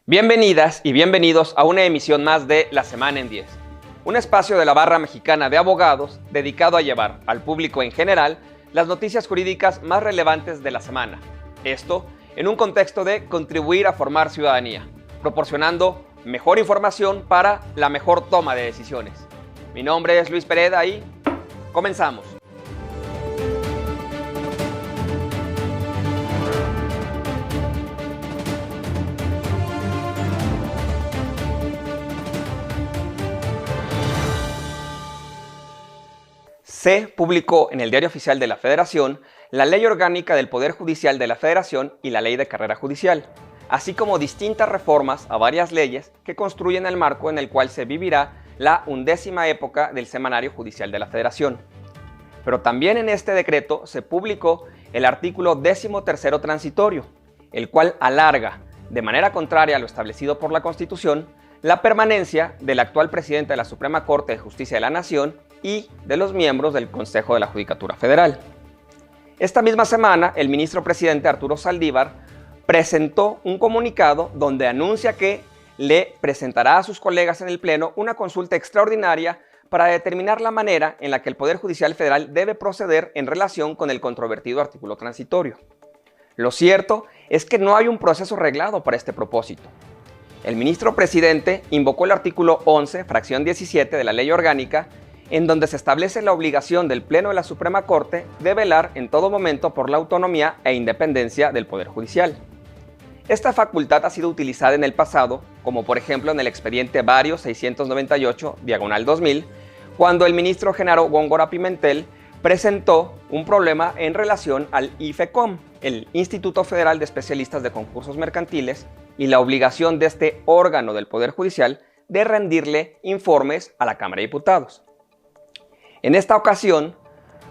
Bienvenidas y bienvenidos a una emisión más de La Semana en 10, un espacio de la Barra Mexicana de Abogados dedicado a llevar al público en general las noticias jurídicas más relevantes de la semana. Esto en un contexto de contribuir a formar ciudadanía, proporcionando mejor información para la mejor toma de decisiones. Mi nombre es Luis Pereda y comenzamos. Se publicó en el Diario Oficial de la Federación la Ley Orgánica del Poder Judicial de la Federación y la Ley de Carrera Judicial, así como distintas reformas a varias leyes que construyen el marco en el cual se vivirá la 11ª época del Semanario Judicial de la Federación. Pero también en este decreto se publicó el artículo 13º transitorio, el cual alarga, de manera contraria a lo establecido por la Constitución, la permanencia del actual presidente de la Suprema Corte de Justicia de la Nación y de los miembros del Consejo de la Judicatura Federal. Esta misma semana, el ministro presidente Arturo Saldívar presentó un comunicado donde anuncia que le presentará a sus colegas en el Pleno una consulta extraordinaria para determinar la manera en la que el Poder Judicial Federal debe proceder en relación con el controvertido artículo transitorio. Lo cierto es que no hay un proceso reglado para este propósito. El ministro presidente invocó el artículo 11, fracción 17 de la Ley Orgánica, en donde se establece la obligación del Pleno de la Suprema Corte de velar en todo momento por la autonomía e independencia del Poder Judicial. Esta facultad ha sido utilizada en el pasado, como por ejemplo en el expediente Varios 698/2000, cuando el ministro Genaro Góngora Pimentel presentó un problema en relación al IFECOM, el Instituto Federal de Especialistas de Concursos Mercantiles, y la obligación de este órgano del Poder Judicial de rendirle informes a la Cámara de Diputados. En esta ocasión,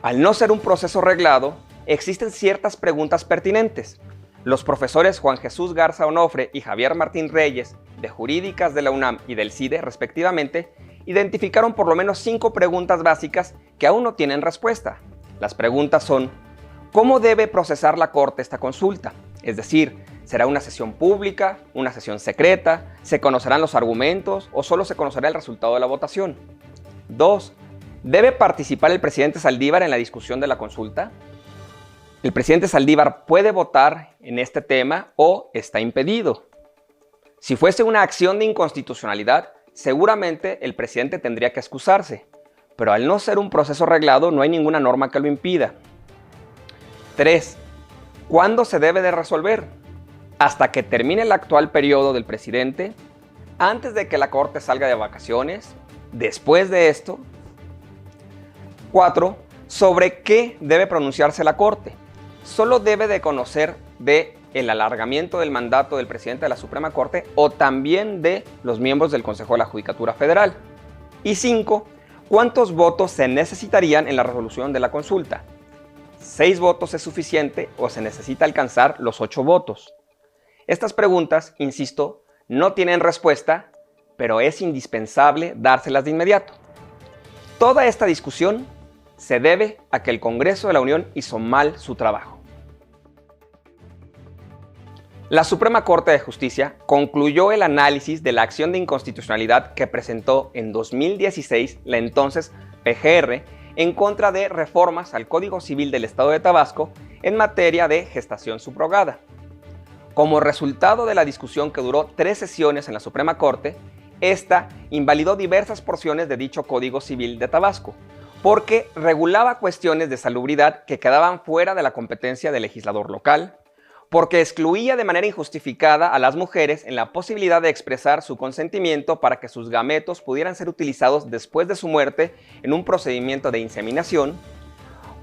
al no ser un proceso reglado, existen ciertas preguntas pertinentes. Los profesores Juan Jesús Garza Onofre y Javier Martín Reyes, de Jurídicas de la UNAM y del CIDE, respectivamente, identificaron por lo menos 5 preguntas básicas que aún no tienen respuesta. Las preguntas son: ¿cómo debe procesar la Corte esta consulta? Es decir, ¿será una sesión pública, una sesión secreta? ¿Se conocerán los argumentos o solo se conocerá el resultado de la votación? 2. ¿Debe participar el presidente Saldívar en la discusión de la consulta? ¿El presidente Saldívar puede votar en este tema o está impedido? Si fuese una acción de inconstitucionalidad, seguramente el presidente tendría que excusarse, pero al no ser un proceso reglado no hay ninguna norma que lo impida. 3. ¿Cuándo se debe de resolver? ¿Hasta que termine el actual periodo del presidente? ¿Antes de que la Corte salga de vacaciones? ¿Después de esto? 4. ¿Sobre qué debe pronunciarse la Corte? ¿Solo debe de conocer del alargamiento del mandato del presidente de la Suprema Corte o también de los miembros del Consejo de la Judicatura Federal? Y 5. ¿Cuántos votos se necesitarían en la resolución de la consulta? ¿6 votos es suficiente o se necesita alcanzar los 8 votos? Estas preguntas, insisto, no tienen respuesta, pero es indispensable dárselas de inmediato. Toda esta discusión se debe a que el Congreso de la Unión hizo mal su trabajo. La Suprema Corte de Justicia concluyó el análisis de la acción de inconstitucionalidad que presentó en 2016 la entonces PGR en contra de reformas al Código Civil del Estado de Tabasco en materia de gestación subrogada. Como resultado de la discusión que duró 3 sesiones en la Suprema Corte, esta invalidó diversas porciones de dicho Código Civil de Tabasco, porque regulaba cuestiones de salubridad que quedaban fuera de la competencia del legislador local, porque excluía de manera injustificada a las mujeres en la posibilidad de expresar su consentimiento para que sus gametos pudieran ser utilizados después de su muerte en un procedimiento de inseminación,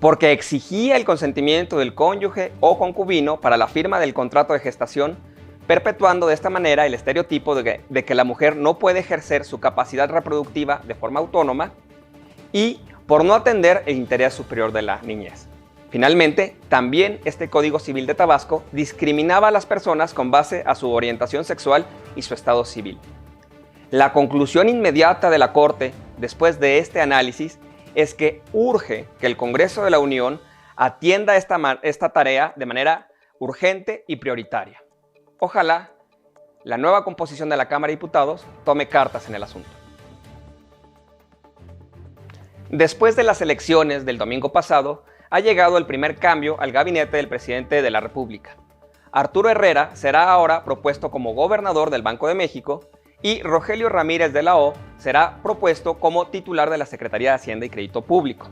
porque exigía el consentimiento del cónyuge o concubino para la firma del contrato de gestación, perpetuando de esta manera el estereotipo de que la mujer no puede ejercer su capacidad reproductiva de forma autónoma, y por no atender el interés superior de la niñez. Finalmente, también este Código Civil de Tabasco discriminaba a las personas con base a su orientación sexual y su estado civil. La conclusión inmediata de la Corte, después de este análisis, es que urge que el Congreso de la Unión atienda esta tarea de manera urgente y prioritaria. Ojalá la nueva composición de la Cámara de Diputados tome cartas en el asunto. Después de las elecciones del domingo pasado, ha llegado el primer cambio al gabinete del presidente de la República. Arturo Herrera será ahora propuesto como gobernador del Banco de México y Rogelio Ramírez de la O será propuesto como titular de la Secretaría de Hacienda y Crédito Público.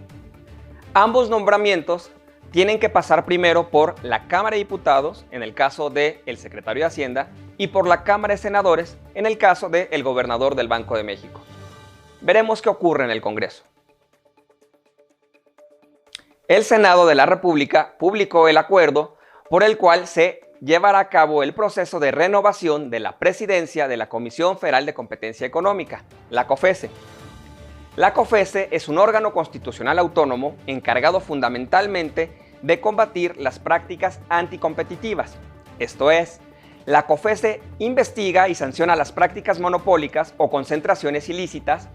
Ambos nombramientos tienen que pasar primero por la Cámara de Diputados, en el caso del secretario de Hacienda, y por la Cámara de Senadores, en el caso del gobernador del Banco de México. Veremos qué ocurre en el Congreso. El Senado de la República publicó el acuerdo por el cual se llevará a cabo el proceso de renovación de la presidencia de la Comisión Federal de Competencia Económica, la COFESE. La COFESE es un órgano constitucional autónomo encargado fundamentalmente de combatir las prácticas anticompetitivas. Esto es, la COFESE investiga y sanciona las prácticas monopólicas o concentraciones ilícitas.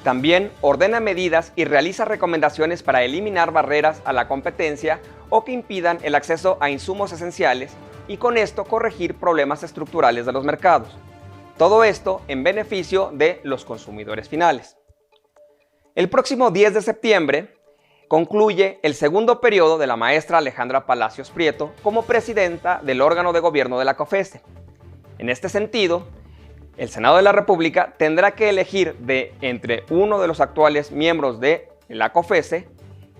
También ordena medidas y realiza recomendaciones para eliminar barreras a la competencia o que impidan el acceso a insumos esenciales y con esto corregir problemas estructurales de los mercados. Todo esto en beneficio de los consumidores finales. El próximo 10 de septiembre concluye el segundo periodo de la maestra Alejandra Palacios Prieto como presidenta del órgano de gobierno de la COFESE. En este sentido, el Senado de la República tendrá que elegir entre uno de los actuales miembros de la COFESE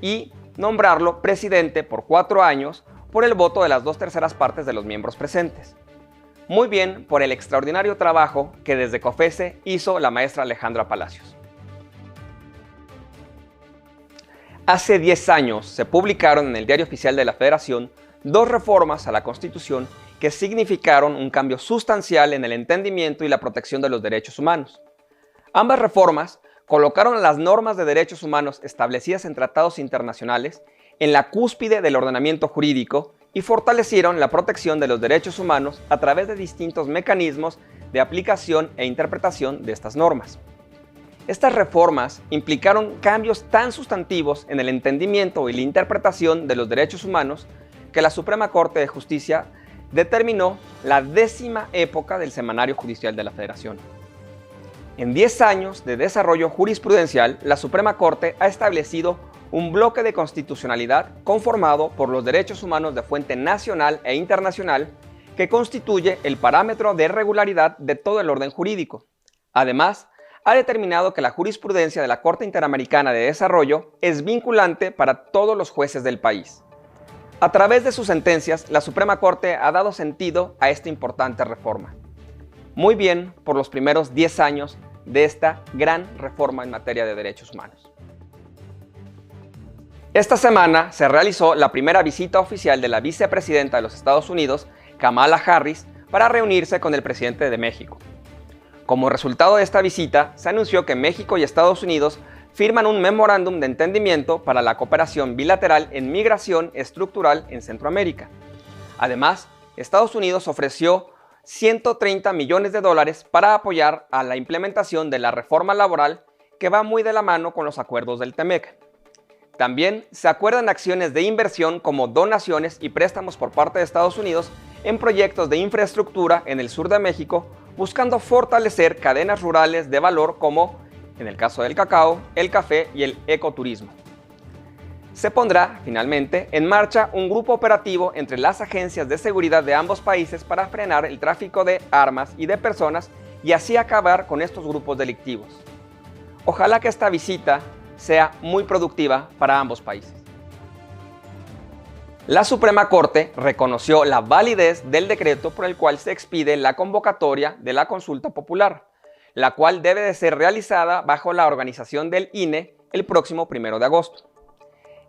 y nombrarlo presidente por 4 años por el voto de las 2/3 partes de los miembros presentes. Muy bien por el extraordinario trabajo que desde COFESE hizo la maestra Alejandra Palacios. Hace 10 años se publicaron en el Diario Oficial de la Federación 2 reformas a la Constitución que significaron un cambio sustancial en el entendimiento y la protección de los derechos humanos. Ambas reformas colocaron las normas de derechos humanos establecidas en tratados internacionales en la cúspide del ordenamiento jurídico y fortalecieron la protección de los derechos humanos a través de distintos mecanismos de aplicación e interpretación de estas normas. Estas reformas implicaron cambios tan sustantivos en el entendimiento y la interpretación de los derechos humanos que la Suprema Corte de Justicia determinó la 10ª época del Semanario Judicial de la Federación. En 10 años de desarrollo jurisprudencial, la Suprema Corte ha establecido un bloque de constitucionalidad conformado por los derechos humanos de fuente nacional e internacional que constituye el parámetro de regularidad de todo el orden jurídico. Además, ha determinado que la jurisprudencia de la Corte Interamericana de Desarrollo es vinculante para todos los jueces del país. A través de sus sentencias, la Suprema Corte ha dado sentido a esta importante reforma. Muy bien por los primeros 10 años de esta gran reforma en materia de derechos humanos. Esta semana se realizó la primera visita oficial de la vicepresidenta de los Estados Unidos, Kamala Harris, para reunirse con el presidente de México. Como resultado de esta visita, se anunció que México y Estados Unidos firman un memorándum de entendimiento para la cooperación bilateral en migración estructural en Centroamérica. Además, Estados Unidos ofreció $130 millones para apoyar a la implementación de la reforma laboral que va muy de la mano con los acuerdos del TEMEC. También se acuerdan acciones de inversión como donaciones y préstamos por parte de Estados Unidos en proyectos de infraestructura en el sur de México, buscando fortalecer cadenas rurales de valor como en el caso del cacao, el café y el ecoturismo. Se pondrá, finalmente, en marcha un grupo operativo entre las agencias de seguridad de ambos países para frenar el tráfico de armas y de personas y así acabar con estos grupos delictivos. Ojalá que esta visita sea muy productiva para ambos países. La Suprema Corte reconoció la validez del decreto por el cual se expide la convocatoria de la consulta popular, la cual debe de ser realizada bajo la organización del INE el próximo 1 de agosto.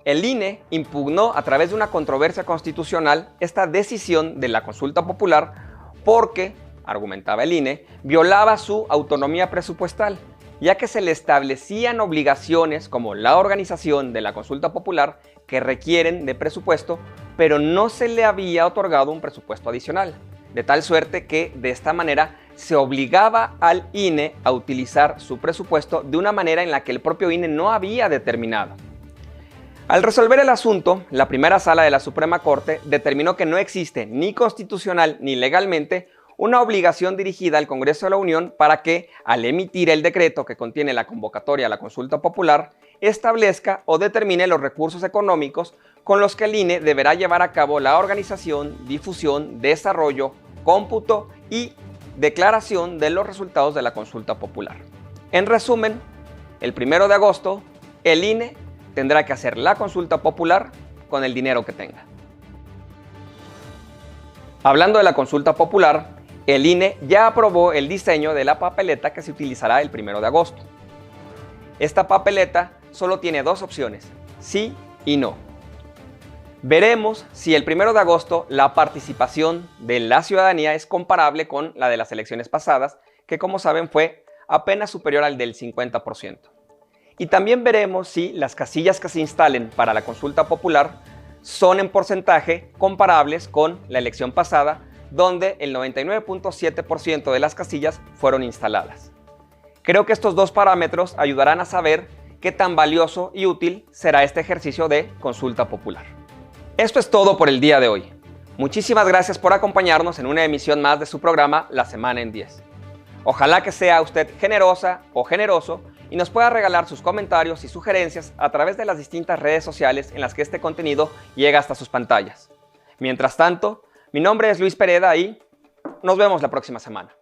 El INE impugnó a través de una controversia constitucional esta decisión de la consulta popular porque, argumentaba el INE, violaba su autonomía presupuestal, ya que se le establecían obligaciones como la organización de la consulta popular que requieren de presupuesto, pero no se le había otorgado un presupuesto adicional, de tal suerte que de esta manera se obligaba al INE a utilizar su presupuesto de una manera en la que el propio INE no había determinado. Al resolver el asunto, la primera sala de la Suprema Corte determinó que no existe ni constitucional ni legalmente una obligación dirigida al Congreso de la Unión para que, al emitir el decreto que contiene la convocatoria a la consulta popular, establezca o determine los recursos económicos con los que el INE deberá llevar a cabo la organización, difusión, desarrollo, cómputo y declaración de los resultados de la consulta popular. En resumen, el 1 de agosto, el INE tendrá que hacer la consulta popular con el dinero que tenga. Hablando de la consulta popular, el INE ya aprobó el diseño de la papeleta que se utilizará el 1 de agosto. Esta papeleta solo tiene dos opciones, sí y no. Veremos si el 1 de agosto la participación de la ciudadanía es comparable con la de las elecciones pasadas, que como saben fue apenas superior al del 50%. Y también veremos si las casillas que se instalen para la consulta popular son en porcentaje comparables con la elección pasada, donde el 99.7% de las casillas fueron instaladas. Creo que estos dos parámetros ayudarán a saber qué tan valioso y útil será este ejercicio de consulta popular. Esto es todo por el día de hoy. Muchísimas gracias por acompañarnos en una emisión más de su programa La Semana en 10. Ojalá que sea usted generosa o generoso y nos pueda regalar sus comentarios y sugerencias a través de las distintas redes sociales en las que este contenido llega hasta sus pantallas. Mientras tanto, mi nombre es Luis Pereda y nos vemos la próxima semana.